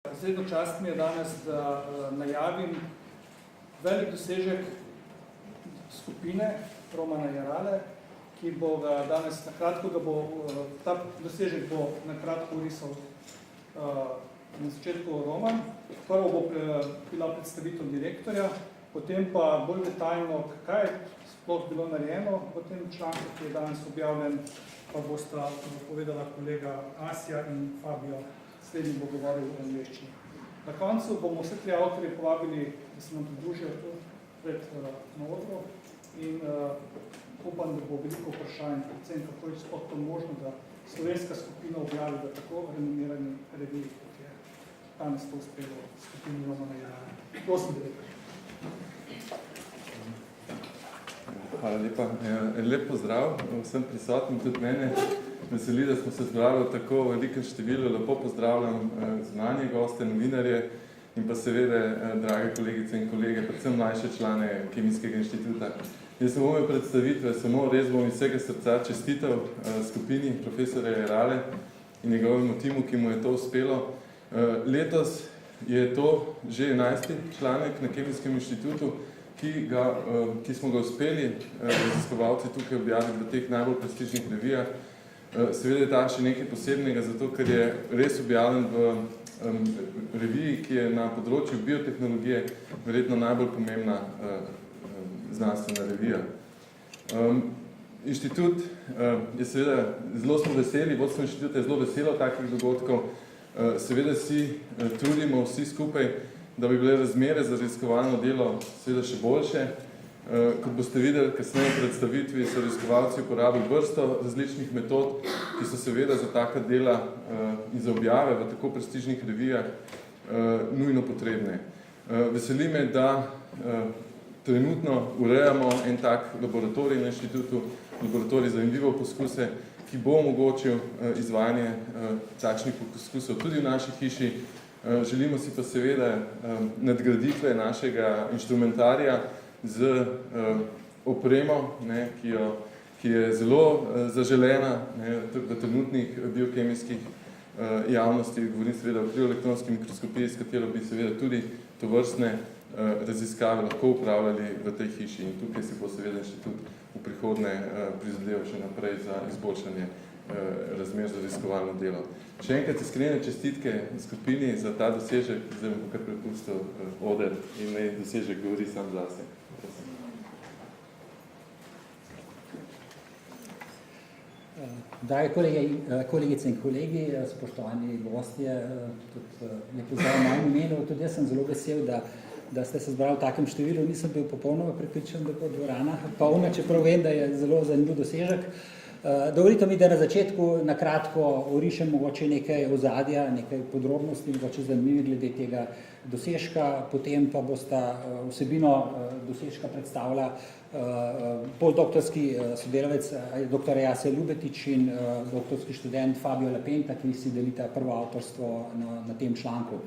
Izredno čast mi je danes, da najavim velik dosežek skupine Romana Jerale, ki bo ga danes ta dosežek bo nakratko orisal na začetku Roman. Prvo bo bila predstavitev direktorja, potem pa bolj detaljno, kaj je sploh bilo narejeno v tem članku, ki je danes objavljen, pa bosta povedala kolega Asja in Fabio. Slednji bo govoril o angleščini. Na koncu bomo vse tri avtorje povabili, da se nam pridružijo tu pred na odru in upam, da bo veliko vprašanj, predvsem kako je sploh to možno, da slovenska skupina objavi v tako renomirani reviji, kot je danes to uspelo skupini Romana Jerale. Prosim, direktor. Hvala lepa. Lep pozdrav vsem prisotnim, tudi mene. Veseli, da smo se zbrali v tako velikem številu. Lepo pozdravljam zunanje goste, novinarje in pa seveda drage kolegice in kolege, predvsem mlajše člane Kemijskega inštituta. Jaz sem v predstavitve samo res bom iz vsega srca čestitev skupini profesorja Jerale in njegovemu timu, ki mu je to uspelo. Letos je to že 11. članek na Kemijskem inštitutu, ki smo ga uspeli raziskovalci tukaj objaviti v teh najbolj prestižnih revijah. Seveda je ta še nekaj posebnega, zato ker je res objavljen v reviji, ki je na področju biotehnologije verjetno najbolj pomembna znanstvena revija. Inštitut je seveda, zelo smo veseli, vodstvo inštituta je zelo veselo takih dogodkov. Seveda si trudimo vsi skupaj, da bi bile razmere za raziskovalno delo seveda še boljše. Kot boste videli, kasneje v predstavitvi so raziskovalci uporabili vrsto različnih metod, ki so seveda za taka dela in za objave v tako prestižnih revijah nujno potrebne. Veseli me, da trenutno urejamo en tak laboratorij na inštitutu, laboratorij za in vivo poskuse, ki bo omogočil izvajanje takšnih poskusov tudi v naši hiši. Želimo si pa seveda nadgraditve našega inštrumentarija z opremo, ki je zelo zaželena v trenutnih biokemijskih javnosti, govorim seveda o krioelektronski mikroskopiji, s katero bi seveda tudi tovrstne raziskave lahko upravljali v tej hiši. In tukaj se bo seveda inštitut v prihodnje prizadeval še naprej za izboljšanje razmer za raziskovalno delo. Še enkrat iskrene čestitke skupini za ta dosežek, zdaj bom kar prepustil oder in naj dosežek govori sam zase. Drage kolegice in kolegi, spoštovani gostje, tudi lepo pozdrav v mojem imenu. Tudi jaz sem zelo vesel, da ste se zbrali v takem številu. Nisem bil popolnoma prepričan, da bo dvorana polna, čeprav vem, da je zelo zanimiv dosežek. Dovolite mi, da na začetku na kratko orišem mogoče nekaj ozadja, nekaj podrobnosti, mogoče zanimivi glede tega dosežka, potem pa bosta vsebino dosežka predstavila postdoktorski sodelavec dr. Jasja Ljubetič in doktorski študent Fabio Lapenta, ki si delita prvo avtorstvo na tem članku.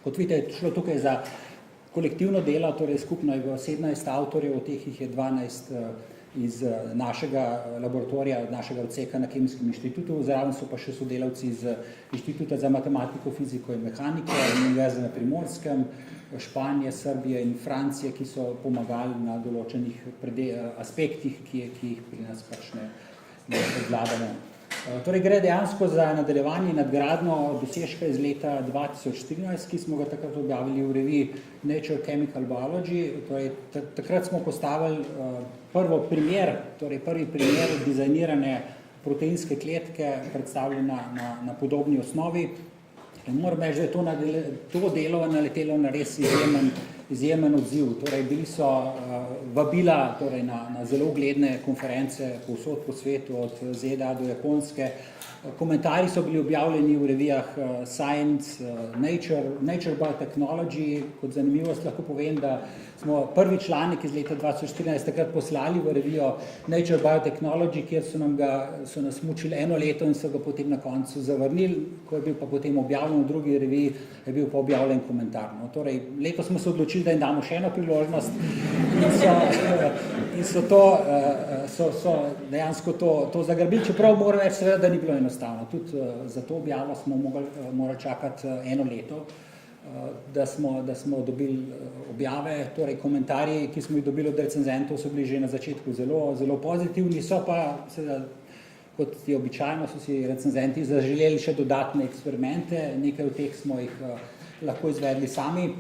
Kot vidite, je šlo tukaj za kolektivno delo, torej skupno je bilo 17 avtorjev, od teh jih je 12 iz našega laboratorija, od našega odseka na Kemijskem inštitutu, zraven so pa še sodelavci iz Inštituta za matematiko, fiziko in mehaniko, Univerze na Primorskem, Španije, Srbije in Francije, ki so pomagali na določenih aspektih, ki jih pri nas pač ne obvladamo. Torej gre dejansko za nadaljevanje nadgradnjo dosežka iz leta 2014, ki smo ga takrat objavili v reviji Nature Chemical Biology. Torej, takrat smo postavili prvi primer dizajnirane proteinske kletke, predstavljene na podobni osnovi. Moram reči, da je to delo naletelo na res izjemen odziv. Torej, bili so vabila na zelo ugledne konference povsod po svetu, od ZDA do Japonske. Komentarji so bili objavljeni v revijah Science, Nature Biotechnology. Kot zanimivost lahko povem, da smo prvi članek iz leta 2014 takrat poslali v revijo Nature Biotechnology, kjer so nas mučili 1 leto in so ga potem na koncu zavrnili. Ko je bil pa potem objavljen v drugi reviji, je bil pa objavljen komentar. Torej, letos smo se odločili odločili, da jim damo še eno priložnost in so dejansko to zagrabili, čeprav moram reči seveda, da ni bilo enostavno. Tudi za to objavo smo morali čakati 1 leto, da smo dobili objave, torej komentarji, ki smo jih dobili od recenzentov, so bili že na začetku zelo, zelo pozitivni, so pa seveda, kot je običajno, so si recenzenti zaželeli še dodatne eksperimente, nekaj od teh smo jih lahko izvedli sami.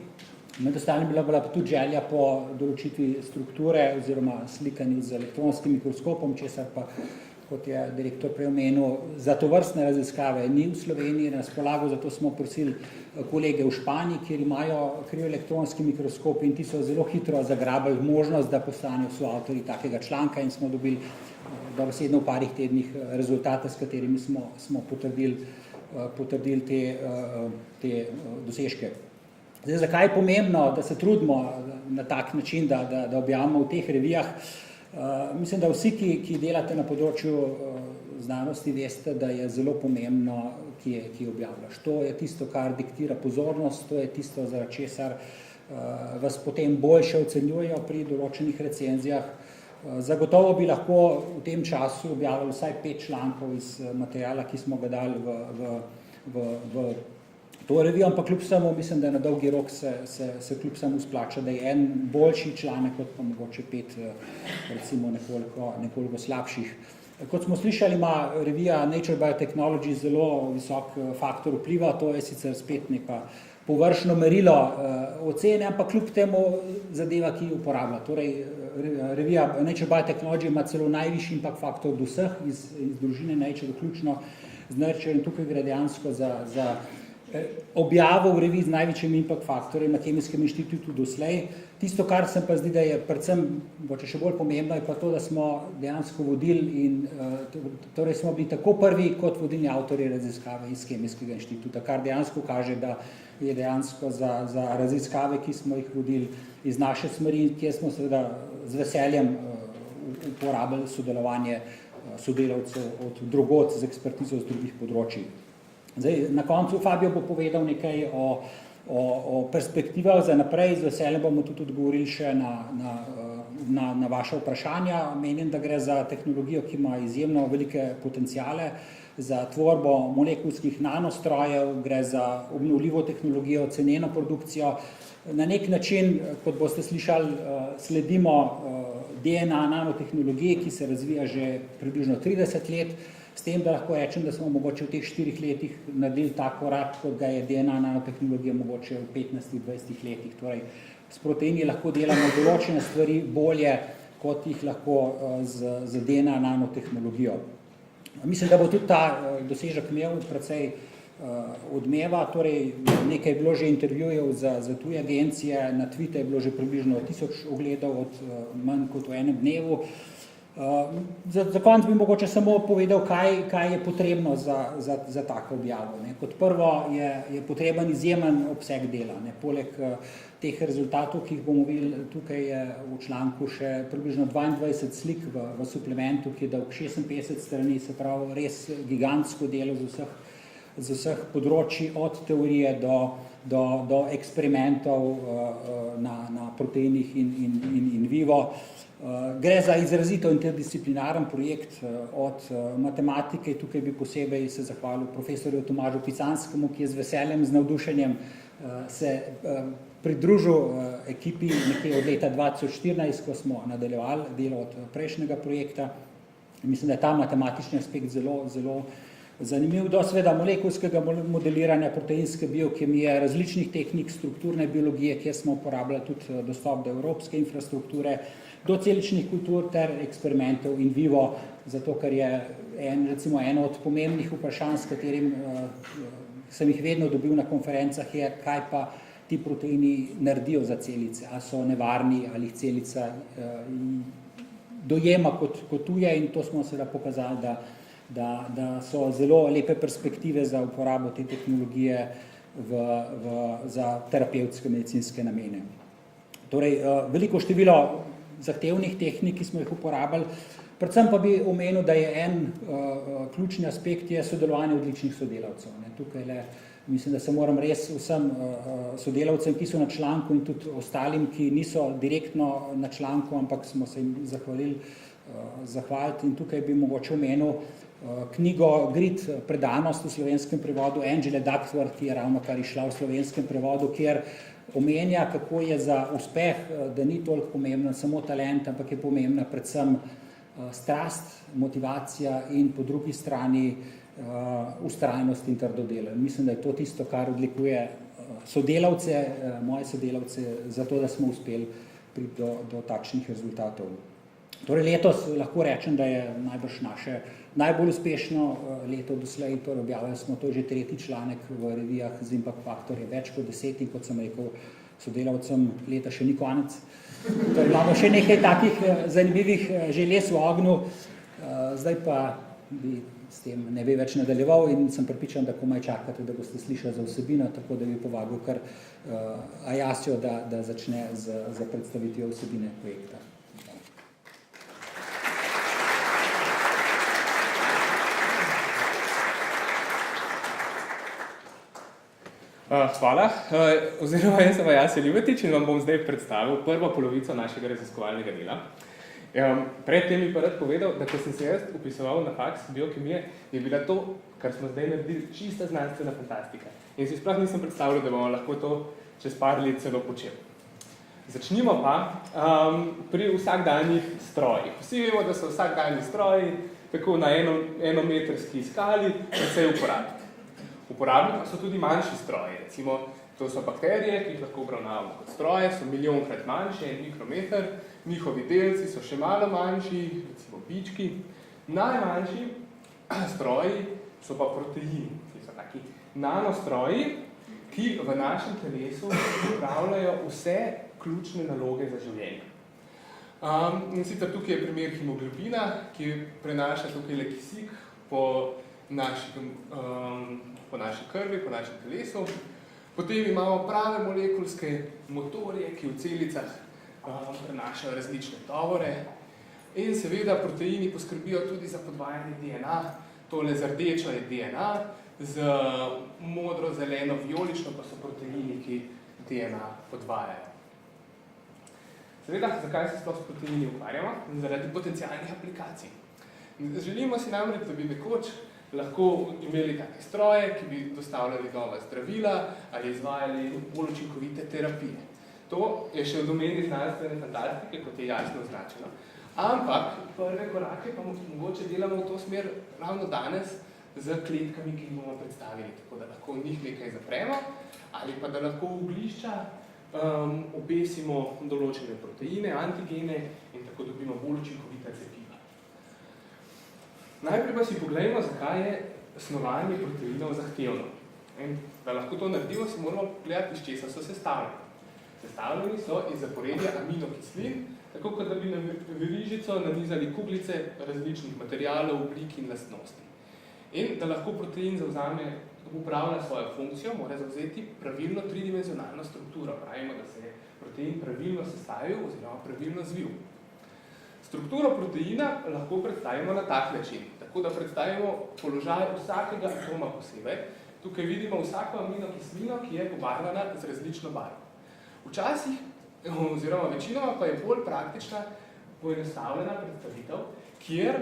Med ostalim bila pa tudi želja po določitvi strukture oziroma slikanju z elektronskim mikroskopom, česar pa, kot je direktor prej omenil, za tovrstne raziskave ni v Sloveniji na razpolago, zato smo prosili kolege v Španiji, kjer imajo krioelektronski mikroskop in ti so zelo hitro zagrabili možnost, da postanejo soavtorji takega članka in smo dobili dobesedno v parih tednih rezultate, s katerimi smo potrdili te dosežke. Zdaj, zakaj je pomembno, da se trudimo na tak način, da objavimo v teh revijah? Mislim, da vsi, ki delate na področju znanosti, veste, da je zelo pomembno, ki objavljaš. To je tisto, kar diktira pozornost, to je tisto, zaradi česar vas potem boljše ocenjujejo pri določenih recenzijah. Zagotovo bi lahko v tem času objavili vsaj 5 člankov iz materiala, ki smo ga dali v to revijo, ampak kljub samo mislim, da na dolgi rok se kljub samo splača, da je en boljši članek, kot pa mogoče 5 recimo nekoliko slabših. Kot smo slišali, ima revija Nature Biotechnology zelo visok faktor vpliva, to je sicer spet neka površno merilo ocene, ampak kljub temu zadeva, ki jo uporablja. Torej, revija Nature Biotechnology ima celo najvišji impact faktor od vseh iz družine Nature, vključno z Nurture, in tukaj gre dejansko za objavo v reviji z največjim impact faktorjem na Kemijskem inštitutu doslej. Tisto, kar se pa zdi, da je predvsem še bolj pomembno, je pa to, da smo dejansko vodili in torej smo bili tako prvi kot vodilni avtorji raziskave iz Kemijskega inštituta, kar dejansko kaže, da je dejansko za raziskave, ki smo jih vodili iz naše smeri, kjer smo seveda z veseljem uporabili sodelovanje sodelavcev od drugod z ekspertizo z drugih področij. Zdaj, na koncu Fabio bo povedal nekaj o perspektivah za naprej, z veseljem bomo tudi odgovorili še na vaše vprašanja. Menim, da gre za tehnologijo, ki ima izjemno velike potenciale za tvorbo molekulskih nanostrojev, gre za obnovljivo tehnologijo, ceneno produkcijo. Na nek način, kot boste slišali, sledimo DNA nanotehnologiji, ki se razvija že približno 30 let, s tem, da lahko rečem, da smo mogoče v teh 4 letih naredili tak korak, kot ga je DNA nanotehnologija mogoče v 15-20 letih. Torej, s proteini lahko delamo določene stvari bolje, kot jih lahko z DNA nanotehnologijo. Mislim, da bo tudi ta dosežek imel precej odmeva, torej nekaj je bilo že intervjujev za tuje agencije, na Twitter je bilo že približno 1000 ogledov od manj kot v enem dnevu. Za konec bi mogoče samo povedal, kaj je potrebno za tako objavo. Kot prvo je potreben izjemen obseg dela. Poleg teh rezultatov, ki jih bomo videli, tukaj je v članku še približno 22 slik v suplementu, ki je dolg 56 strani, se pravi res gigantsko delo z vseh področji, od teorije do eksperimentov na proteinih in vivo. Gre za izrazito interdisciplinaren projekt od matematike, tukaj bi posebej se zahvalil profesorju Tomažu Picanskemu, ki je z veseljem, z navdušenjem se pridružil ekipi nekje od leta 2014, ko smo nadaljevali delo od prejšnjega projekta. Mislim, da je ta matematični aspekt zelo zanimiv, do seveda molekulskega modeliranja, proteinske biokemije, različnih tehnik strukturne biologije, kjer smo uporabljali tudi dostop do evropske infrastrukture, do celičnih kultur ter eksperimentov in vivo, zato ker je recimo eno od pomembnih vprašanj, s katerim sem jih vedno dobil na konferencah, je, kaj pa ti proteini naredijo za celice, ali so nevarni, ali jih celica dojema kot tuje, in to smo seveda pokazali, da so zelo lepe perspektive za uporabo te tehnologije za terapevtske medicinske namene. Torej, veliko število zahtevnih tehnik, ki smo jih uporabili, predvsem pa bi omenil, da je en ključni aspekt je sodelovanje odličnih sodelavcev. Tukaj Mislim, da se moram res vsem sodelavcem, ki so na članku in tudi ostalim, ki niso direktno na članku, ampak smo se jim zahvaliti. In tukaj bi mogoče omenil knjigo Grit, predanost v slovenskem prevodu Angele Duckworth, ki je ravno kar išla v slovenskem prevodu, kjer omenja, kako je za uspeh, da ni toliko pomemben samo talent, ampak je pomembna predvsem strast, motivacija in po drugi strani vztrajnost in trdo delo. Mislim, da je to tisto, kar odlikuje sodelavce, moje sodelavce, zato da smo uspeli priti do takšnih rezultatov. Torej letos lahko rečem, da je najbrž naše najbolj uspešno leto doslej, torej objavili smo to že 3. članek v revijah z Impact Factor, je več kot 10 in kot sem rekel, sodelavcem leta še ni konec. Torej imamo še nekaj takih zanimivih želez v ognju, zdaj pa bi s tem ne bi več nadaljeval in sem prepričan, da komaj čakate, da boste slišali za vsebino, tako da bi povabil kar Ajasjo, da začne z predstavitvijo vsebine projekta. Hvala. Oziroma, jaz sem Ajasja Ljubetič in vam bom zdaj predstavil prvo polovico našega raziskovalnega dela. Predtem bi pa rad povedal, da ko sem se jaz upisoval na faks biokemije, je bila to, kar smo zdaj naredili, čista znanstvena fantastika. In si sploh nisem predstavljal, da bomo lahko to čez par let celo počeli. Začnimo pa pri vsakdanjih strojih. Vsi vemo, da so vsakdanji stroji tako na enometrski skali precej uporabni. Uporabni pa so tudi manjši stroji, recimo to so bakterije, ki jih lahko obravnavamo kot stroje, so milijonkrat manjše, 1 mikrometer, njihovi delci so še malo manjši, recimo bički. Najmanjši stroji so pa proteini, ki so taki nanostroji, ki v našem telesu upravljajo vse ključne naloge za življenje. In sicer tukaj je primer hemoglobina, ki prenaša tukaj kisik po naši krvi, po našem telesu. Potem imamo prave molekulske motorje, ki v celicah prenašajo različne tovore. In seveda proteini poskrbijo tudi za podvajanje DNA. Tole z rdečo je DNA, z modro, zeleno, vijolično pa so proteini, ki DNA podvajajo. Seveda, zakaj se sploh s proteini ukvarjamo? Zaradi potencialnih aplikacij. Želimo si namreč, da bi nekoč lahko imeli take stroje, ki bi dostavljali nova zdravila ali izvajali bolj učinkovite terapije. To je še v domeni znanstvene fantastike, kot je jasno označeno. Ampak prve korake pa mogoče delamo v to smer ravno danes z kletkami, ki jih bomo predstavili, tako da lahko v njih nekaj zapremo ali pa da lahko v oglišča obesimo določene proteine, antigene in tako dobimo bolj učinkovita cepiva. Najprej pa si poglejmo, zakaj je snovanje proteinov zahtevno. In da lahko to naredimo, si moramo pogledati, iz česa so sestavljeni. Sestavljeni so iz zaporedja aminokislin, tako kot da bi na verižico nanizali kuglice različnih materialov, oblik in lastnosti. In da lahko protein upravlja svojo funkcijo, mora zavzeti pravilno tridimenzionalno strukturo. Pravimo, da se je protein pravilno sestavil oziroma pravilno zvil. Strukturo proteina lahko predstavimo na tak način, tako da predstavimo položaj vsakega atoma posebej. Tukaj vidimo vsako aminokislino, ki je pobarvana z različno barvo. Včasih, oziroma večinoma, pa je bolj praktična poenostavljena predstavitev, kjer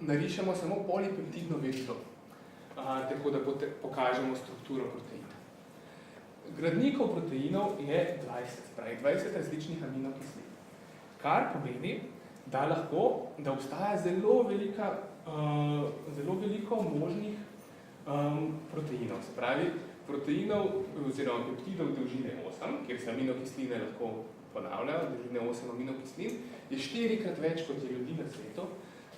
narišemo samo polipeptidno verigo, tako da pokažemo strukturo proteina. Gradnikov proteinov je 20 različnih aminokislin. Kar pomeni, da obstaja zelo veliko možnih proteinov. Se pravi, proteinov oziroma peptidov dolžine 8, kjer se aminokisline lahko ponavljajo, dolžine 8 aminokislin, je 4-krat več kot je ljudi na svetu.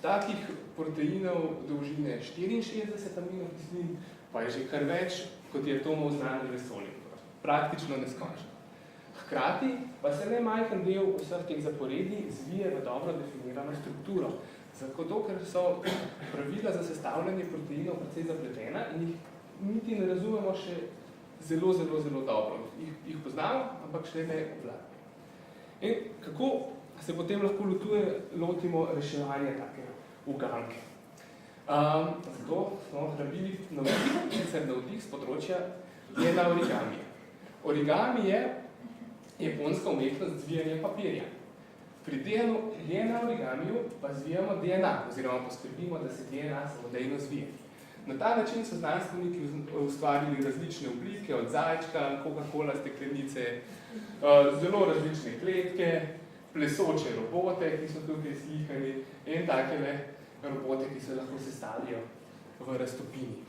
Takih proteinov dolžine 64 aminokislin pa je že kar več, kot je atomov znanih v vesolju. Praktično neskončno. Hkrati pa se ne majhen del vseh teh zaporedij zvije v dobro definirano strukturo. Zato, ker so pravila za sestavljanje proteinov precej zapletena in jih niti ne razumemo še zelo dobro. Jih poznamo, ampak še ne obvladamo. In kako se potem lahko lotimo reševanja take uganke? Zato smo rabili navdih z področja DNA origamija. Origami je japonska umetnost zvijanja papirja. Pri DNA origamiju pa zvijamo DNA, oziroma poskrbimo, da se DNA samodejno zvije. Na ta način so znanstveniki ustvarili različne oblike, od zajčka, Coca-Cola steklenice, zelo različne kletke, plesoče robote, ki so tukaj slikani, in takele robote, ki se lahko sestavijo v raztopini.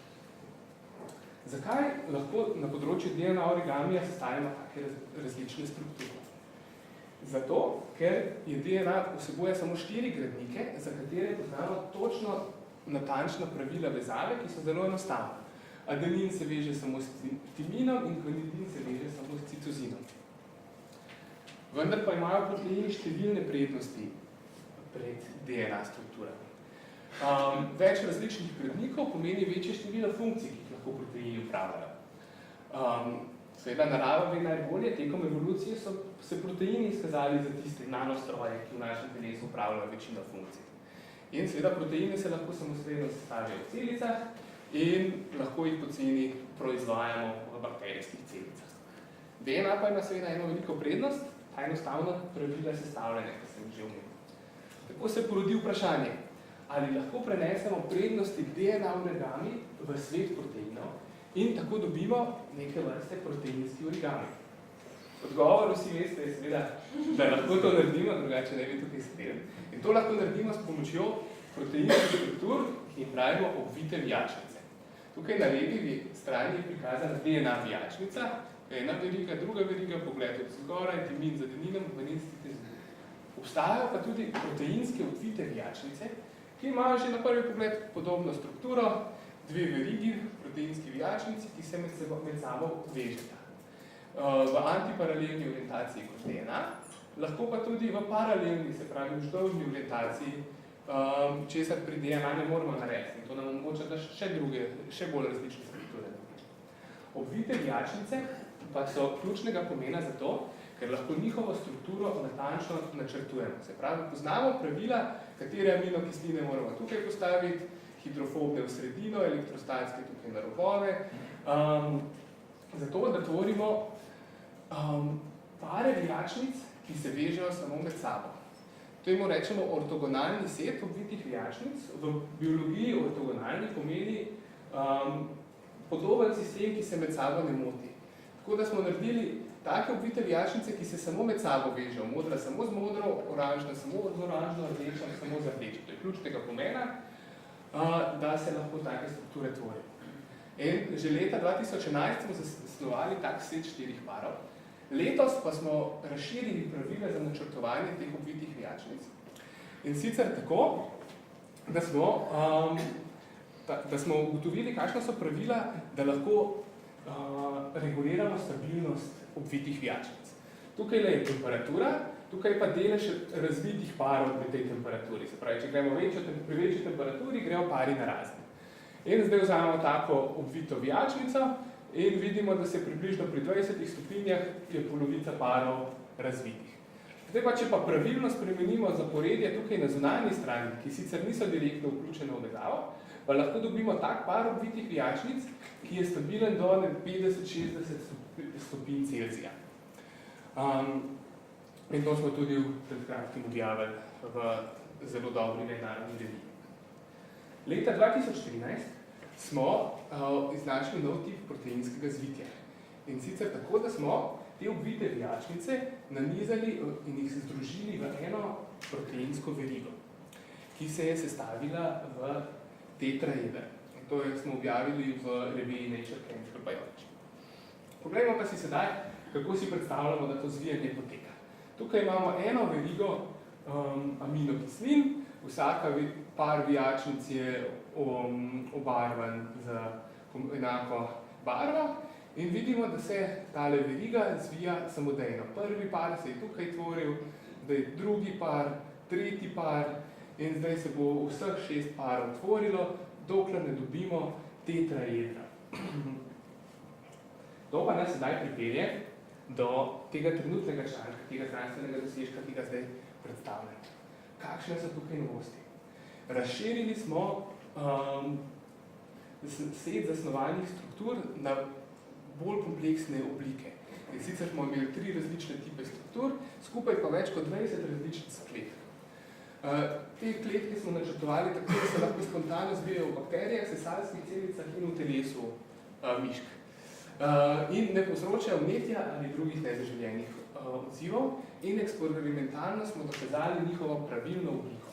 Zakaj lahko na področju DNA origamija sestavimo take različne strukture? Zato, ker je DNA vsebuje samo 4 gradnike, za katere poznamo točno natančna pravila vezave, ki so zelo enostavne. Adenin se veže samo s timinom in guanidin se veže samo s citozinom. Vendar pa imajo proteini številne prednosti pred DNA strukturami. Več različnih gradnikov pomeni večje število funkcij, ki jih lahko proteini upravljajo. Seveda narava ve najbolje, tekom evolucije so se proteini izkazali za tiste nanostroje, ki v našem telesu upravljajo večino funkcij. In seveda proteine se lahko samosledno sestavijo v celicah in lahko jih poceni proizvajamo v bakterijskih celicah. DNA pa ima seveda eno veliko prednost, ta enostavna pravila sestavljanja, ki sem že omenil. Tako se porodi vprašanje, ali lahko prenesemo prednosti DNA origami v svet proteinov in tako dobimo neke vrste proteinski origami. Odgovor vsi veste je seveda, da lahko to naredimo, drugače ne bi tukaj sedeli. In to lahko naredimo s pomočjo proteinskih struktur, ki jih pravimo obvite vijačnice. Tukaj na levi strani je prikazana DNA vijačnica, ena veriga, druga veriga, pogled od zgoraj, timin za adeninom, guanin s citozinom. Obstajajo pa tudi proteinske obvite vijačnice, ki imajo že na prvi pogled podobno strukturo, 2 verigi, proteinski vijačnici, ki se med sabo vežeta. V antiparalelni orientaciji kot DNA, lahko pa tudi v paralelni, se pravi vzdolžni orientaciji, česar pri DNA ne moramo narediti. In to nam omogoča, da še bolj različne strukture. Obvite vijačnice pa so ključnega pomena zato, ker lahko njihovo strukturo natančno načrtujemo. Se pravi, poznamo pravila, katere aminokisline moramo tukaj postaviti, hidrofobne v sredino, elektrostatske tukaj na robove, zato, da tvorimo pare vijačnic, ki se vežejo samo med sabo. Temu rečemo ortogonalni set obvitih vijačnic. V biologiji ortogonalni pomeni podoben sistem, ki se med sabo ne moti. Tako da smo naredili take obvite vijačnice, ki se samo med sabo vežejo. Modra samo z modro, oranžna samo z oranžno, rdeča samo z rdečo. To je ključnega pomena, da se lahko take strukture tvorijo. In že leta 2011 smo zasnovali tak set 4 parov. Letos pa smo razširili pravila za načrtovanje teh obvitih vijačnic. In sicer tako, da smo ugotovili, kakšna so pravila, da lahko reguliramo stabilnost obvitih vijačnic. Tukaj je temperatura, tukaj pa delež razvitih parov pri tej temperaturi. Se pravi, če gremo pri večji temperaturi, grejo pari na razne. In zdaj vzamemo tako obvito vijačnico in vidimo, da se približno pri 20 stopinjah je polovica parov razvitih. Zdaj pa, če pa pravilno spremenimo zaporedje tukaj na zunanji strani, ki sicer niso direktno vključene v vezavo, pa lahko dobimo tak par obvitih vijačnic, ki je stabilen do 50-60 stopinj Celzija. In to smo tudi pred kratkim objavili v zelo dobri mednarodni reviji. Leta 2013 smo iznašli nov tip proteinskega zvitja. In sicer tako, da smo te obvite vijačnice nanizali in jih združili v eno proteinsko verigo, ki se je sestavila v tetraeder. In to smo objavili v reviji Nature Chemical Biology. Poglejmo pa si sedaj, kako si predstavljamo, da to zvijanje poteka. Tukaj imamo eno verigo aminokislin, vsaka par vijačnic je obarvan z enako barvo in vidimo, da se tale veriga zvija samodejno. Prvi par se je tukaj tvoril, zdaj drugi par, tretji par in zdaj se bo vseh 6 parov tvorilo, dokler ne dobimo tetraedra. To pa nas sedaj pripelje do tega trenutnega članka, tega znanstvenega dosežka, ki ga zdaj predstavljamo. Kakšne so tukaj novosti? Razširili smo set zasnovalnih struktur na bolj kompleksne oblike. In sicer smo imeli 3 različne tipe struktur, skupaj pa več kot 20 različnih kletk. Te kletke smo načrtovali tako, da se lahko spontano zbijajo v bakterijah, sesalskih celicah in v telesu mišk. In ne povzročajo vnetja ali drugih nezaželjenih odzivov in eksperimentalno smo dokazali njihovo pravilno obliko.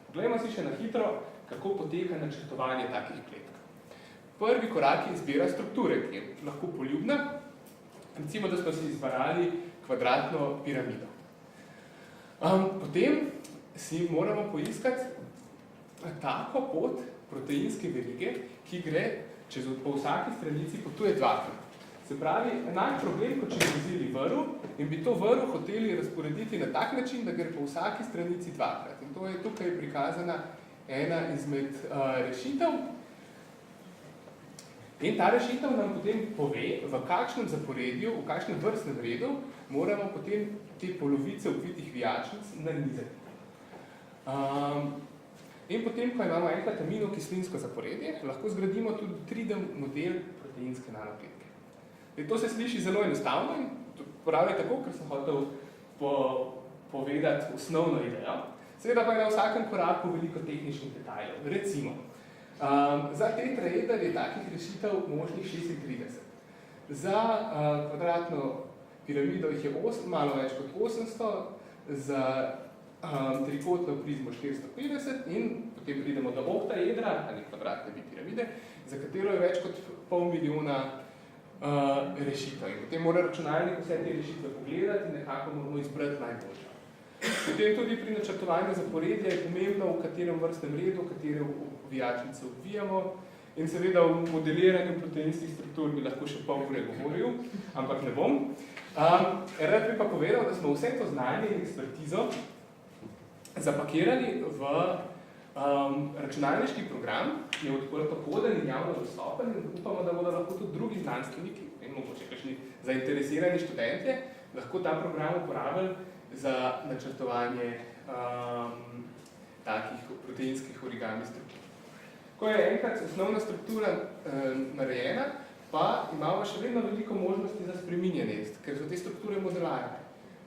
Poglejmo si še na hitro, kako poteka načrtovanje takih kletk. Prvi korak je izbira strukture, ki je lahko poljubna. Recimo, da smo si izbrali kvadratno piramido. Potem si moramo poiskati tako pot proteinske verige, ki gre po vsaki stranici potuje dvakrat. Se pravi, enak problem, kot če bi vzeli vrv in bi to vrv hoteli razporediti na tak način, da gre po vsaki stranici dvakrat. In to je tukaj prikazana ena izmed rešitev. In ta rešitev nam potem pove, v kakšnem zaporedju, v kakšnem vrstnem redu moramo potem te polovice ovitih vijačnic nanizati. In potem, ko imamo enkrat aminokislinsko zaporedje, lahko zgradimo tudi 3D model proteinske nanokletke. To se sliši zelo enostavno in pravi tako, ker sem hotel povedati osnovno idejo. Seveda pa je na vsakem koraku veliko tehničnih detajlov. Recimo, za tetraeder je takih rešitev možnih 36. Za kvadratno piramido jih je malo več kot 800, za trikotno prizmo 450 in potem pridemo do oktaedra ali kvadratne piramide, za katero je več kot pol milijona rešitev. In potem mora računalnik vse te rešitve pogledati in nekako moramo izbrati najboljšo. Potem tudi pri načrtovanju zaporedja je pomembno, v katerem vrstnem redu, katere vijačnice odvijamo. In seveda v modeliranju proteinskih struktur bi lahko še pol ure govoril, ampak ne bom. Rad bi pa povedal, da smo vse to znanje in ekspertizo zapakirali v računalniški program, ki je odprto koden in javno dostopen in upamo, da bodo lahko tudi drugi znanstveniki, in mogoče kakšni zainteresirani študentje, lahko ta program uporabili za načrtovanje takih proteinskih origami struktur. Ko je enkrat osnovna struktura narejena, pa imamo še vedno veliko možnosti za spreminjanje, ker so te strukture modularne.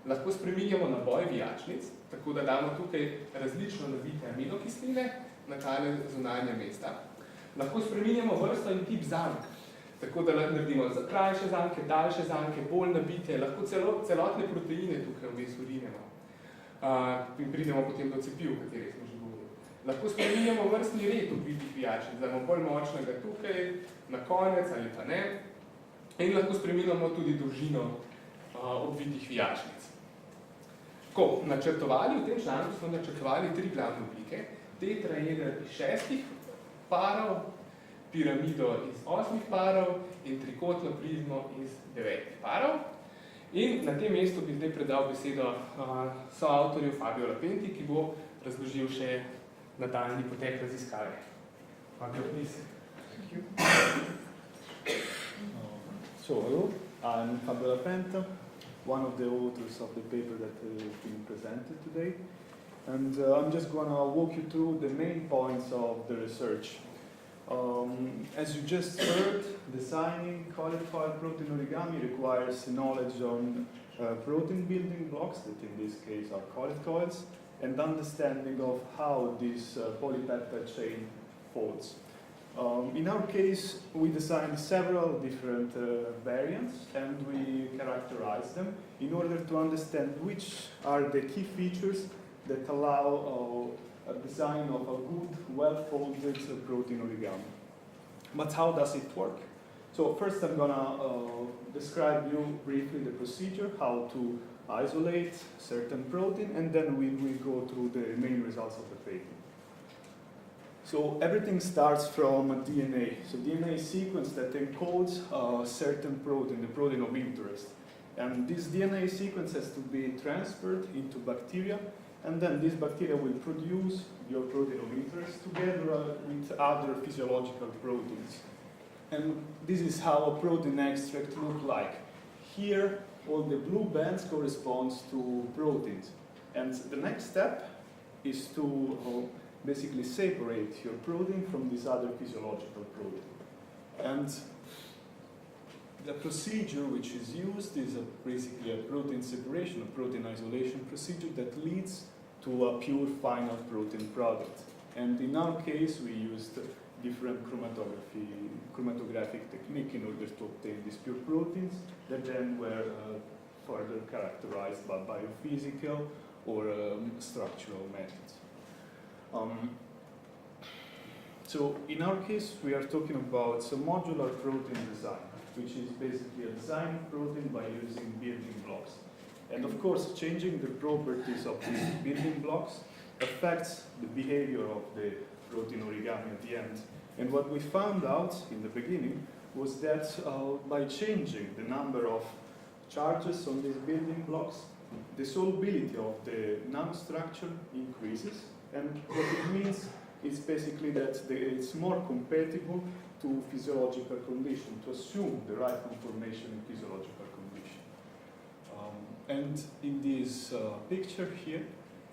Lahko spreminjamo naboj vijačnic, tako da damo tukaj različno navite aminokisline na kane zunanje mesta. Lahko spreminjamo vrsto in tip zank, tako da naredimo krajše zanke, daljše zanke, bolj nabite, lahko celotne proteine tukaj vmes urinemo. In pridemo potem do cepiv, o katerih smo že govorili. Lahko spreminjamo vrstni red odvitih vijačnic, da imamo bolj močnega tukaj, na konec ali pa ne. In lahko spreminjamo tudi dolžino odvitih vijačnic. Ko načrtovali, v tem članku smo načrtovali 3 glavne oblike. Tetraeder iz 6 parov, piramido iz 8 parov in trikotno prizmo iz 9 parov. In na tem mestu bi zdaj predal besedo soavtorju Fabio Lapenti, ki bo razložil še nadaljnji potek raziskave. Fabio, please. Thank you. So, hello, I'm Fabio Lapenti, one of the authors of the paper that is being presented today. And I'm just going to walk you through the main points of the research. As you just heard, designing colloid-foil protein origami requires knowledge on protein building blocks, that in this case are colloid coils, and understanding of how this polypeptide chain folds. In our case, we designed several different variants and we characterized them in order to understand which are the key features that allow a design of a good, well-folded protein origami. But how does it work? So first I'm gonna describe you briefly the procedure, how to isolate certain protein, and then we will go through the main results of the paper. So everything starts from a DNA. So DNA sequence that encodes a certain protein, the protein of interest. And this DNA sequence has to be transferred into bacteria, and then this bacteria will produce your protein of interest together with other physiological proteins. And this is how a protein extract looks like. Here, all the blue bands corresponds to proteins. And the next step is to basically separate your protein from this other physiological protein. And the procedure which is used is basically a protein separation, a protein isolation procedure that leads to a pure final protein product. And in our case, we used different chromatographic technique in order to obtain these pure proteins that then were further characterized by biophysical or structural methods. So in our case, we are talking about a modular protein design, which is basically a design of protein by using building blocks. And of course, changing the properties of these building blocks affects the behavior of the protein origami at the end. And what we found out in the beginning was that by changing the number of charges on these building blocks, the solubility of the nanostructure increases. And what it means is basically that it's more compatible to physiological conditions, to assume the right conformation in physiological conditions. And in this picture here,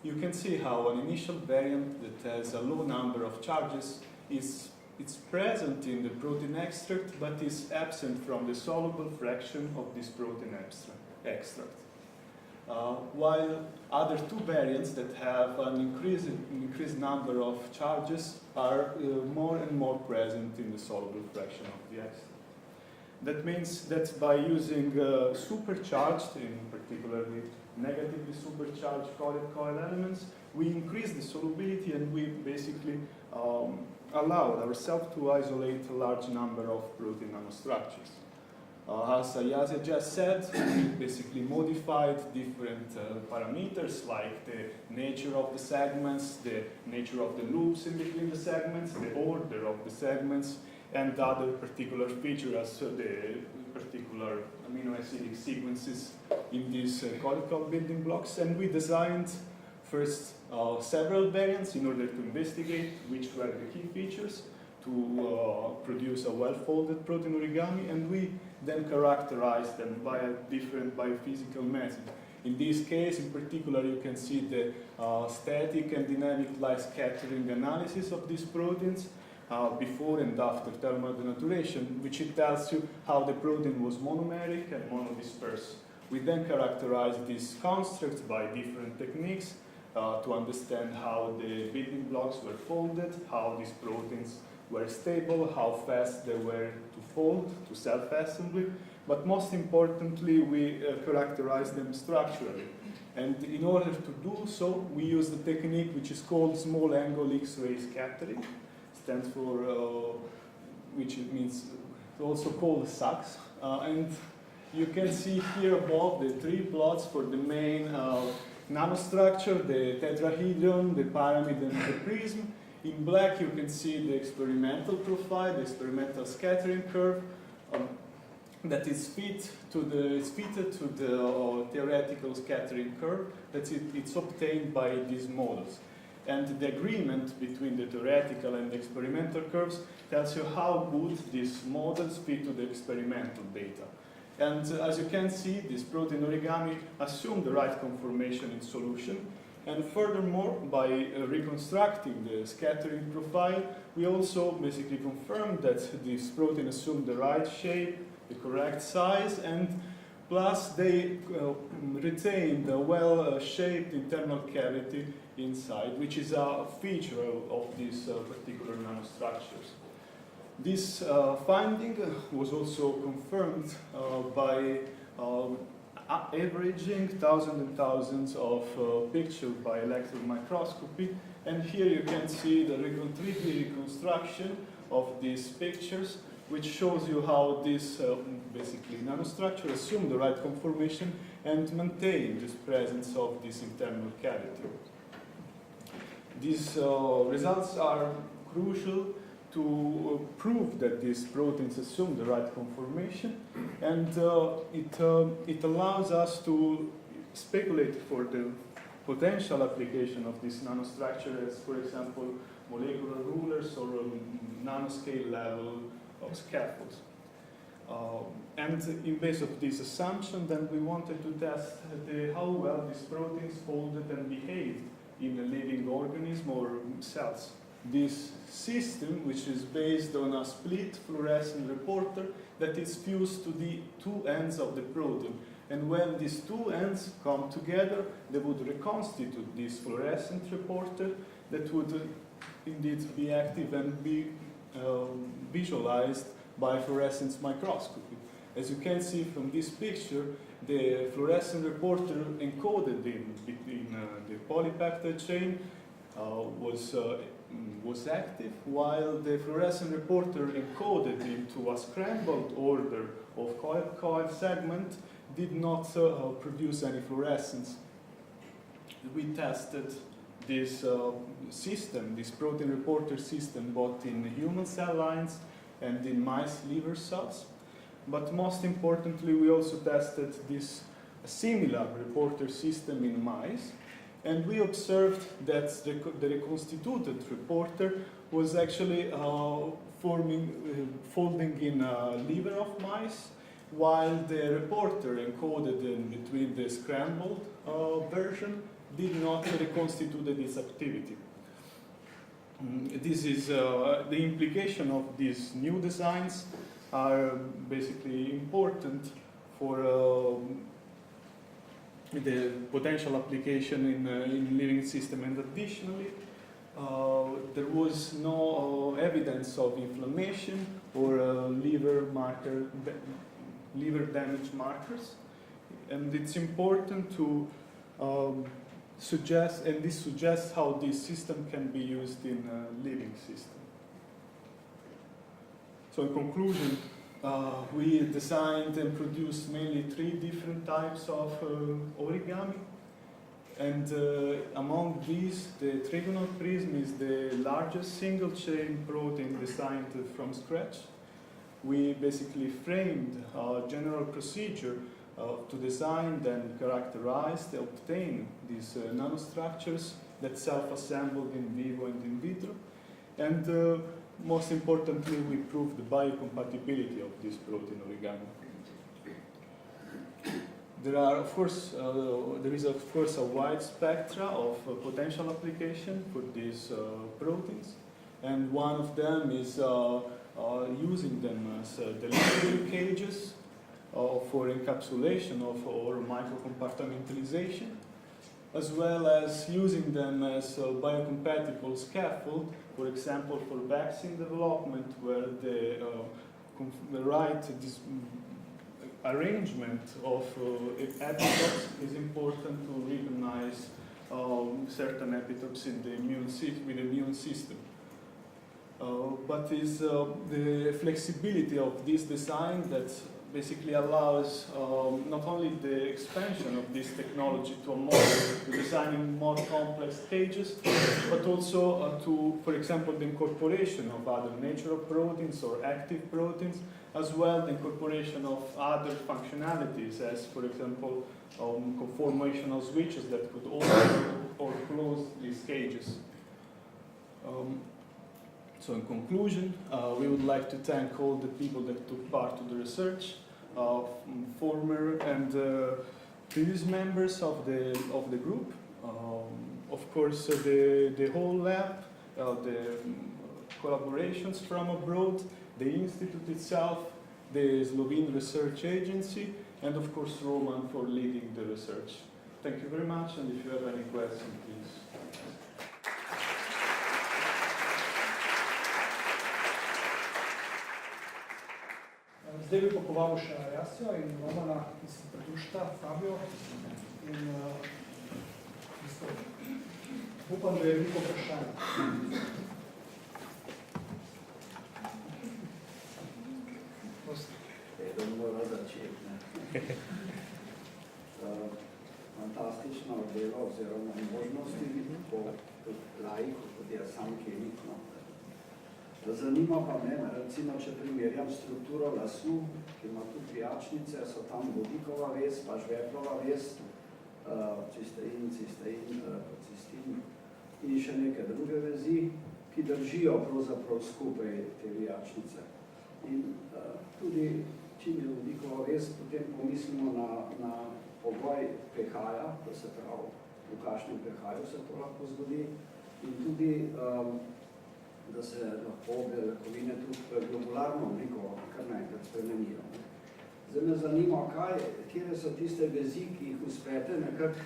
you can see how an initial variant that has a low number of charges it's present in the protein extract, but is absent from the soluble fraction of this protein extract. While other two variants that have an increased number of charges are more and more present in the soluble fraction of the extract. That means that by using supercharged, in particularly negatively supercharged coil elements, we increase the solubility and we basically allowed ourselves to isolate a large number of protein nanostructures. As Ayase just said, we basically modified different parameters like the nature of the segments, the nature of the loops in between the segments, the order of the segments, and other particular features as the particular amino acidic sequences in these cortical building blocks. And we designed first several variants in order to investigate which were the key features to produce a well-folded protein origami, and we then characterized them by a different biophysical method. In this case, in particular, you can see the static and dynamic light scattering analysis of these proteins before and after thermal denaturation, which it tells you how the protein was monomeric and monodisperse. We then characterized these constructs by different techniques to understand how the building blocks were folded, how these proteins were stable, how fast they were to fold, to self-assembly, but most importantly, we characterized them structurally. And in order to do so, we used a technique which is called small angle X-ray scattering, stands for, which it means also called SAX. And you can see here above the three plots for the main nanostructure, the tetrahedron, the pyramid, and the prism. In black, you can see the experimental profile, the experimental scattering curve that is fitted to the theoretical scattering curve that it's obtained by these models. And the agreement between the theoretical and the experimental curves tells you how good these models fit to the experimental data. And as you can see, this protein origami assumed the right conformation in solution. And furthermore, by reconstructing the scattering profile, we also basically confirmed that this protein assumed the right shape, the correct size, and plus they retained a well-shaped internal cavity inside, which is a feature of these particular nanostructures. This finding was also confirmed by averaging thousands and thousands of pictures by electron microscopy, and here you can see the 3D reconstruction of these pictures, which shows you how this basically nanostructure assumed the right conformation and maintained this presence of this internal cavity. These results are crucial to prove that these proteins assume the right conformation, and it allows us to speculate for the potential application of this nanostructure as, for example, molecular rulers or nanoscale level of scaffolds. And in base of this assumption, then we wanted to test how well these proteins folded and behaved in a living organism or cells. This system, which is based on a split fluorescent reporter that is fused to the two ends of the protein. And when these two ends come together, they would reconstitute this fluorescent reporter that would indeed be active and be visualized by fluorescence microscopy. As you can see from this picture, the fluorescent reporter encoded in the polypeptide chain was active, while the fluorescent reporter encoded into a scrambled order of coil segment did not produce any fluorescence. We tested this system, this protein reporter system, both in human cell lines and in mice liver cells. But most importantly, we also tested this similar reporter system in mice, and we observed that the reconstituted reporter was actually folding in a liver of mice, while the reporter encoded in between the scrambled version did not reconstitute its activity. This is the implication of these new designs are basically important for the potential application in living system, and additionally there was no evidence of inflammation or liver damage markers, and it's important to suggest, and this suggests how this system can be used in a living system. So in conclusion, we designed and produced mainly 3 different types of origami, and among these, the trigonal prism is the largest single chain protein designed from scratch. We basically framed a general procedure to design and characterize and obtain these nanostructures that self-assembled in vivo and in vitro. And most importantly, we proved the biocompatibility of this protein origami. There is of course a wide spectra of potential application for these proteins, and one of them is using them as delivery cages for encapsulation or microcompartmentalization, as well as using them as a biocompatible scaffold, for example, for vaccine development, where the right arrangement of epitopes is important to recognize certain epitopes in the immune system. But is the flexibility of this design that basically allows not only the expansion of this technology to designing more complex cages, but also to, for example, the incorporation of other natural proteins or active proteins, as well the incorporation of other functionalities, as for example, conformational switches that could open or close these cages. So in conclusion, we would like to thank all the people that took part in the research, former and previous members of the group, of course the whole lab, the collaborations from abroad, the institute itself, the Slovene Research Agency, and of course Roman for leading the research. Thank you very much, and if you have any questions, please. Zdaj bi pa povabil še Jasjo in Romana iz Predušta, Fabio. In upam, da je veliko vprašanje. Mora začeti. Fantastično delo oziroma možnosti po laiku, kot je sam kemik. Zanima pa me, recimo, če primerjam strukturo lasu, ki ima tudi pijačnice, so tam vodikova vez, pa žveplova vez, cistein, cistin in še neke druge vezi, ki držijo pravzaprav skupaj te pijačnice. In tudi, čim je vodikova vez, potem pomislimo na pogoj pH-ja, to se pravi v kakšnem prehaju se to lahko zgodi in tudi, da se lahko beljakovine tudi globularno obliko kar naenkrat spremenijo. Zdaj me zanima, kje so tiste vezi, ki jih uspete nekako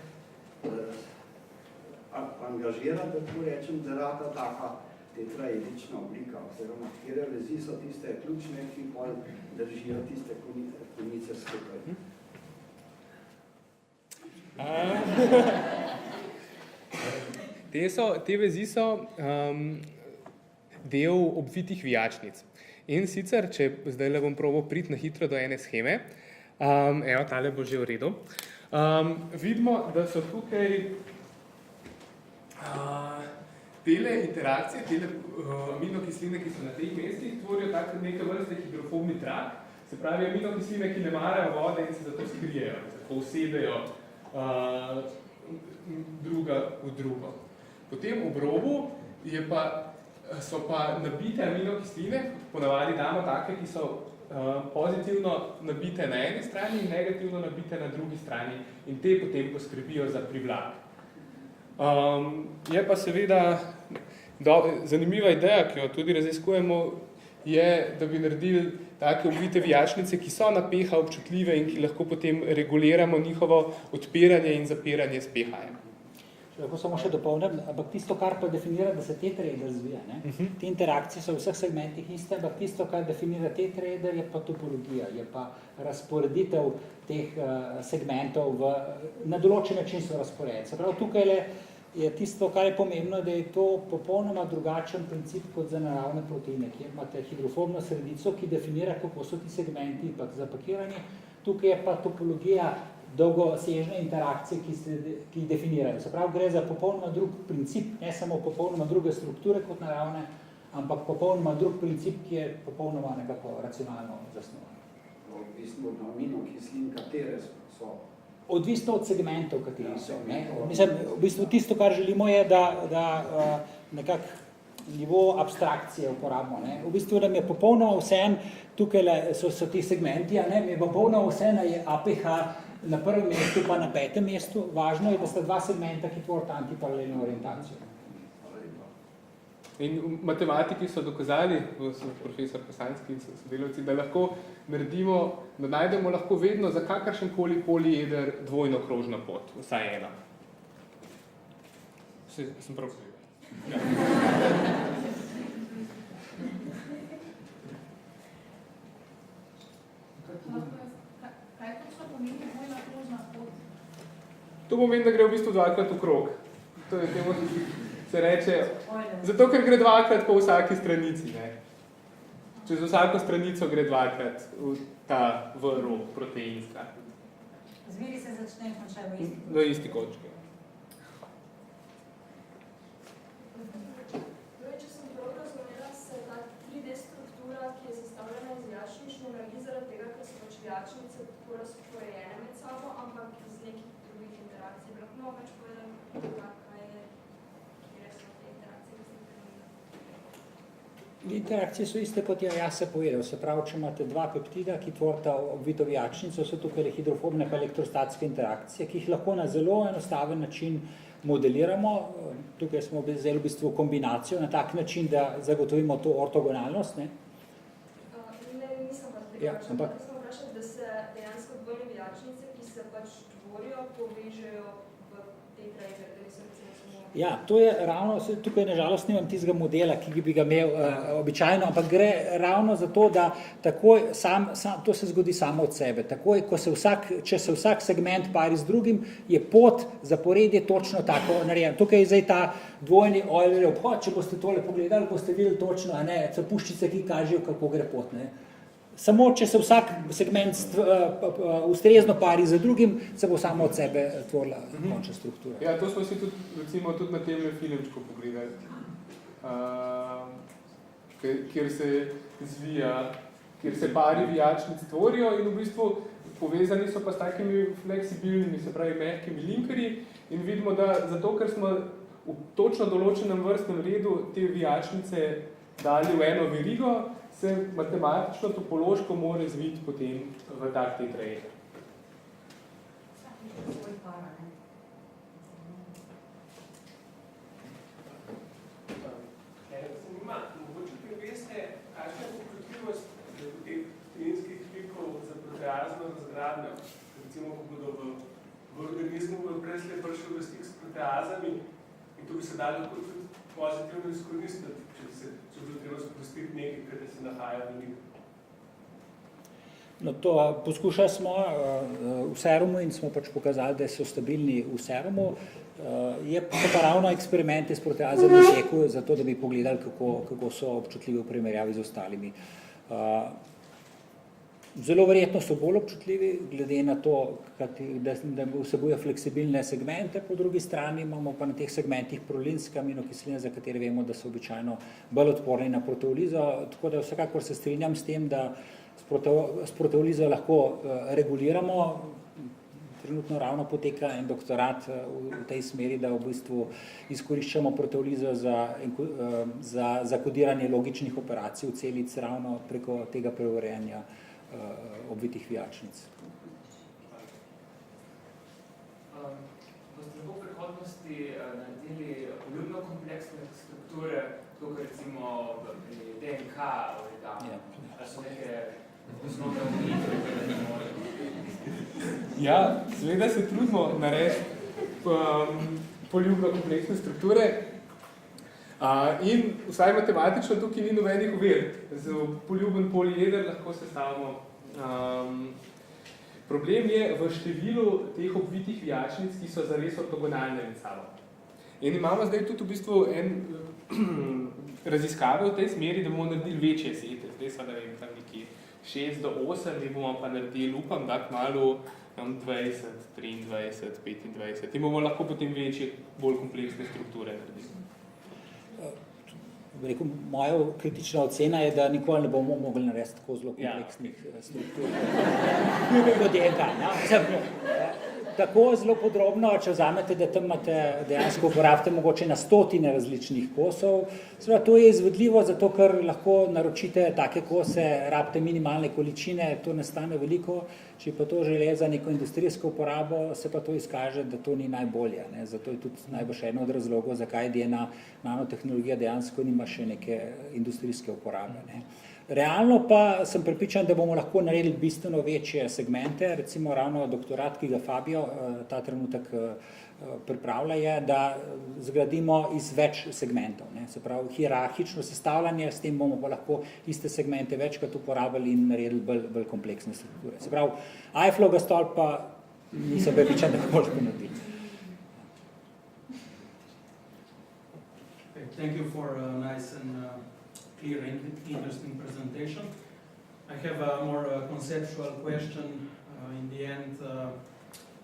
angažirati, da tako rečem, da rata taka tetraedična oblika, oziroma kje vezi so tiste ključne, ki pol držijo tiste konice skupaj. Te vezi so del obvitih vijačnic. In sicer, če zdaj bom probal priti na hitro do ene sheme, evo, tale bo že v redu, vidimo, da so tukaj tele interakcije, tele aminokisline, ki so na teh mestih, tvorijo tako neke vrste hidrofobni trak, se pravi aminokisline, ki ne marajo vode in se zato skrijejo, tako usedejo druga v drugo. Potem ob robu so pa nabite aminokisline, ponavadi damo take, ki so pozitivno nabite na eni strani in negativno nabite na drugi strani in te potem poskrbijo za privlak. Je pa seveda zanimiva ideja, ki jo tudi raziskujemo, je, da bi naredili take obvite vijačnice, ki so na pH občutljive in ki lahko potem reguliramo njihovo odpiranje in zapiranje s pH-jem. Lahko samo še dopolnim, ampak tisto, kar pa definira, da se tetraeder razvija, ne? Te interakcije so v vseh segmentih iste, ampak tisto, kar definira tetraeder, je pa topologija, je pa razporeditev teh segmentov na določen način so razporediti. Se pravi, tukaj je tisto, kar je pomembno, da je to popolnoma drugačen princip kot za naravne proteine, kjer imate hidrofobno sredico, ki definira, kako so ti segmenti zapakirani. Tukaj je pa topologija dolgosežne interakcije, ki jih definirajo. Se pravi, gre za popolnoma drug princip, ne samo popolnoma druge strukture kot naravne, ampak popolnoma drug princip, ki je popolnoma nekako racionalno zasnovan. Odvisno od aminokislin, katere so? Odvisno od segmentov, kateri so. Mislim, v bistvu tisto, kar želimo, je, da nekako nivo abstrakcije uporabimo. Ne? V bistvu nam je popolnoma vseeno, tukaj so ti segmenti, mi je popolnoma vseeno je APH na prvem mestu, pa na 5. mestu. Važno je, da sta dva segmenta, ki tvorita antiparalelno orientacijo. In matematiki so dokazali, profesor Kosanski in sodelavci, da lahko naredimo, da najdemo lahko vedno za kakršenkoli polieder dvojno krožno pot, vsaj ena. Sem prav povedal. Kaj točno pomeni dvojna krožna pot? To pomeni, da gre v bistvu dvakrat v krog. To je temu, se reče, zato ker gre dvakrat po vsaki stranici. Ne? Čez vsako stranico gre dvakrat v rok proteinska. Zmeri se začne in konča v isti v isti točki. Če sem prav razumela, se ta 3D struktura, ki je sestavljena iz vijačnične naredi zaradi tega, ker so pač vijačnice tako razporejene med sabo, ampak iz nekih drugih interakcij. Lahko malo več povedam, kaj je, kje so te interakcije, ki ste Interakcije so iste, kot je jaz se povedal. Se pravi, če imate dva peptida, ki tvorita obvito vijačnico, so tukaj hidrofobne pa elektrostatske interakcije, ki jih lahko na zelo enostaven način modeliramo. Tukaj smo vzeli v bistvu kombinacijo na tak način, da zagotovimo to ortogonalnost. Ne, nisem pa tega, sem vprašati, da se dejansko dvojne vijačnice, ki se pač tvorijo, povežejo v tetraeder, da niso recimo samo... Ja, to je ravno, tukaj nažalost nimam tistega modela, ki bi ga imel običajno, ampak gre ravno za to, da takoj to se zgodi samo od sebe. Takoj, če se vsak segment pari z drugim, je pot, zaporedje točno tako narejeno. Tukaj je zdaj ta dvojni Eulerjev pot, če boste tole pogledali, boste videli točno, so puščice, ki kažejo, kako gre pot. Ne. Samo, če se vsak segment ustrezno pari za drugim, se bo samo od sebe tvorila končna struktura. Ja, to smo si tudi, recimo, tudi na tem filmčku pogledali, kjer se zvija, kjer se pari vijačnic tvorijo in v bistvu povezani so pa s takimi fleksibilnimi, se pravi mehkimi linkerji in vidimo, da zato, ker smo v točno določenem vrstnem redu te vijačnice dali v eno verigo, se matematično, topološko mora zviti potem v tak tetraeder. recimo, ko bodo v organizmu preslej prišli v stik s proteazami in to bi se dalo tudi pozitivno izkoristiti, če bi treba sprostiti nekaj, kar se nahaja v njih. No, to poskušali smo v serumu in smo pač pokazali, da so stabilni v serumu. Je pa ravno eksperimenti s proteazami tekel, zato da bi pogledali, kako so občutljivi v primerjavi z ostalimi. Zelo verjetno so bolj občutljivi, glede na to, da vsebuje fleksibilne segmente, po drugi strani imamo pa na teh segmentih prolinske aminokisline, za katere vemo, da so običajno bolj odporni na proteolizo, tako da vsekakor se strinjam s tem, da s proteolizo lahko reguliramo. Trenutno ravno poteka en doktorat v tej smeri, da v bistvu izkoriščamo proteolizo za kodiranje logičnih operacij v celic ravno preko tega preurejanja obvitih vijačnic. Boste lahko v prihodnosti naredili poljubno kompleksne strukture, tako kot recimo pri DNK origami, ali so neke osnovne omejitve? Ja, seveda se trudimo narediti poljubno kompleksne strukture in vsaj matematično tukaj ni nobenih ovir. Z poljuben polieder lahko sestavimo. Problem je v številu teh obvitih vijačnic, ki so zares ortogonalne med sabo. In imamo zdaj tudi v bistvu raziskave v tej smeri, da bomo naredili večje sete. Zdaj so, da vem, tam neki 6 do 8, mi bomo pa naredili, upam, da kmalu 20, 23, 25. In bomo lahko potem večje, bolj kompleksne strukture naredili. Moja kritična ocena je, da nikoli ne bomo mogli narediti tako zelo kompleksnih struktur. Kot DNK. Tako zelo podrobno, če vzamete, da tam imate dejansko uporabite mogoče na stotine različnih kosov. Seveda, to je izvedljivo, zato ker lahko naročite take kose, rabite minimalne količine, to ne stane veliko. Če pa to želi za neko industrijsko uporabo, se pa to izkaže, da to ni najbolje. Ne? Zato je tudi najbolj eno od razlogov, zakaj DNA nanotehnologija dejansko nima še neke industrijske uporabe. Ne? Realno pa sem prepričan, da bomo lahko naredili bistveno večje segmente, recimo ravno doktorat, ki ga Fabio ta trenutek pripravlja, je, da zgradimo iz več segmentov. Ne? Se pravi, hierarhično sestavljanje, s tem bomo pa lahko iste segmente večkrat uporabili in naredili bolj kompleksne strukture. Se pravi, iFlow-ga stolpa nisem prepričan, da ga lahko naredili. Thank you for a nice and clear and interesting presentation. I have a more conceptual question. In the end,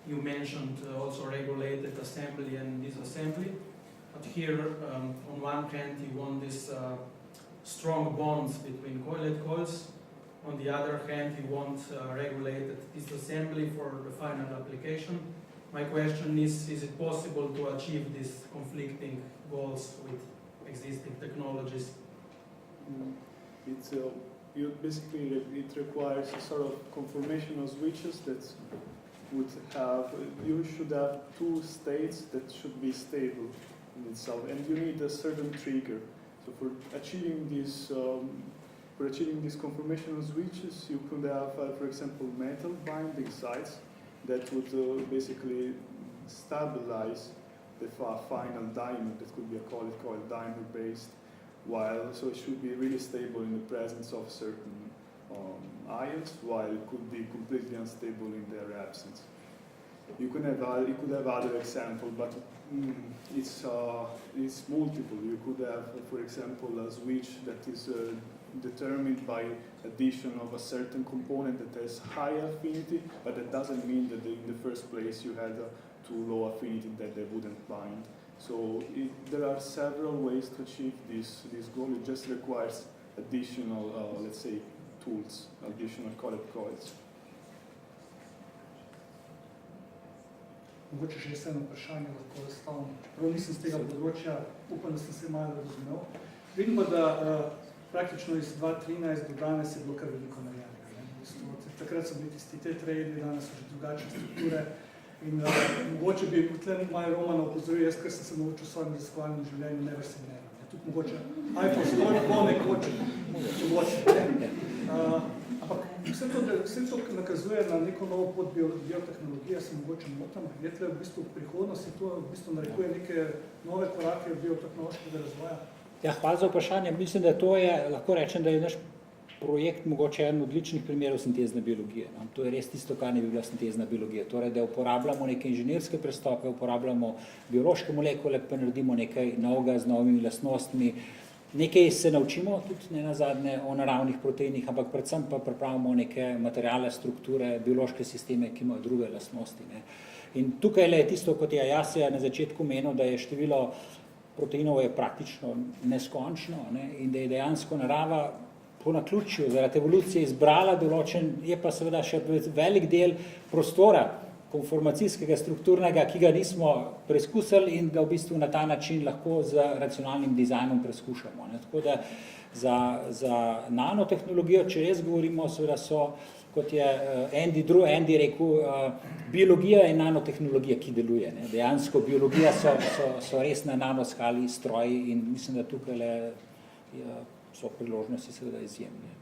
you mentioned also regulated assembly and disassembly. But here, on one hand, you want this strong bonds between coiled coils. On the other hand, you want regulated disassembly for the final application. My question is it possible to achieve these conflicting goals with existing technologies? It requires a sort of conformational switches that would have, you should have two states that should be stable in itself, and you need a certain trigger. So for achieving these conformational switches, you could have, for example, metal binding sites that would basically stabilize the final diamond. That could be a coil dimer based. So it should be really stable in the presence of certain ions, while it could be completely unstable in their absence. You could have other example, but it's multiple. You could have, for example, a switch that is determined by addition of a certain component that has high affinity, but that doesn't mean that in the first place you had too low affinity that they wouldn't bind. So there are several ways to achieve this goal. It just requires additional, let's say, tools, additional coiled coils. Mogoče še eno vprašanje lahko zastavim. Prav nisem z tega področja, upam, da sem se malo razumel. Vidim pa, da praktično iz 2013 do danes je bilo kar veliko narejenega. Takrat so bili tisti tetraedri, danes so že drugačne strukture. In mogoče bi tle malo Romana opozoril, jaz, ker sem se naučil v svojem raziskovalnem življenju, never se ne. Tudi mogoče iPhone stolp bo nekoč, mogoče. Ampak Vse to nakazuje na neko novo pot biotehnologije, se mogoče motam. Je tle v bistvu prihodnost in to v bistvu narekuje neke nove korake biotehnološkega razvoja? Ja, hvala za vprašanje. Mislim, da to je, lahko rečem, da je naš projekt mogoče eden odličnih primerov sintezne biologije. No. To je res tisto, kar ne bi bila sintezna biologija. Torej, da uporabljamo neke inženirske pristope, uporabljamo biološke molekule, pa naredimo nekaj novega z novimi lastnostmi. Nekaj se naučimo tudi ne nazadnje o naravnih proteinih, ampak predvsem pa pripravimo neke materiale, strukture, biološke sisteme, ki imajo druge lastnosti. Ne. In tukaj je tisto, kot je Jasja na začetku menil, da je število proteinov je praktično neskončno, ne, in da je dejansko narava po naključju zaradi evolucije izbrala določen, je pa seveda še velik del prostora konformacijskega, strukturnega, ki ga nismo preizkusili in ga v bistvu na ta način lahko z racionalnim dizajnom preizkušamo. Ne. Tako da za nanotehnologijo, če res govorimo, seveda so, kot je Andy rekel, biologija in nanotehnologija, ki deluje. Ne. Dejansko biologija so res na nanoskali stroji in mislim, da tukaj so priložnosti seveda izjemne.